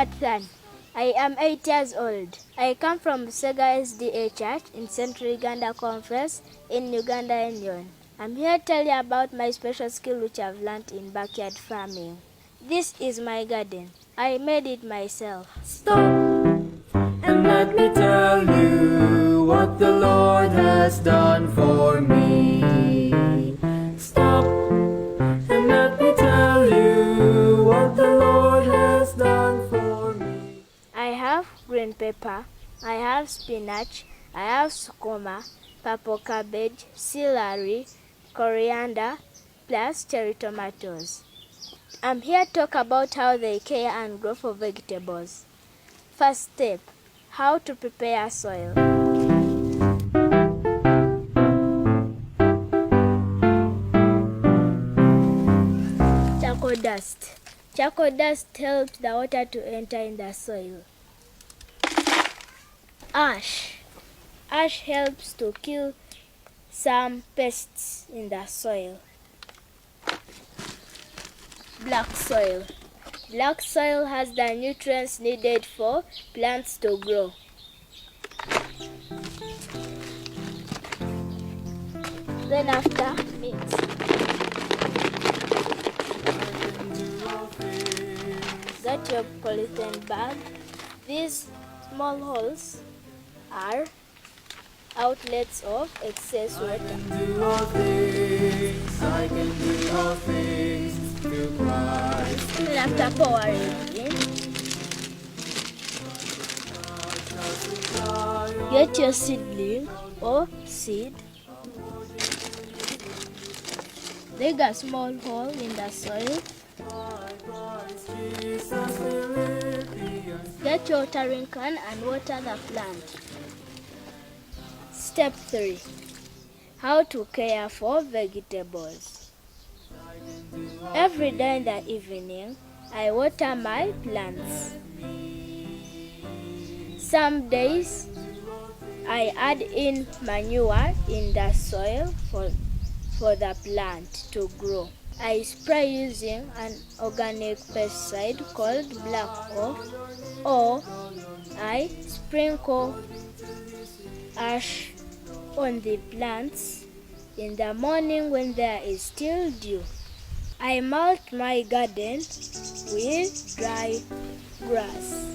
Athan. I am 8 years old. I come from Sega SDA Church in Central Uganda Conference in Uganda Union. I'm here to tell you about my special skill which I've learned in backyard farming. This is my garden. I made it myself. Stop and let me tell you what the Lord has done for me. Stop and let me tell you what the Lord has done for me. I have green pepper, I have spinach, I have sukuma, purple cabbage, celery, coriander, plus cherry tomatoes. I'm here to talk about how they care and grow for vegetables. First step, how to prepare soil. Charcoal dust. Charcoal dust helps the water to enter in the soil. Ash. Ash helps to kill some pests in the soil. Black soil. Black soil has the nutrients needed for plants to grow. Then after, mix. Get your polythene bag. These small holes are outlets of excess water. I can do all things through Christ. Then after pouring in, get your seedling or seed. Dig a small hole in the soil. Get your watering can and water the plant. Step 3. How to care for vegetables. Every day in the evening, I water my plants. Some days, I add in manure in the soil for the plant to grow. I spray using an organic pesticide called black oak, or I sprinkle ash on the plants in the morning when there is still dew. I mulch my garden with dry grass.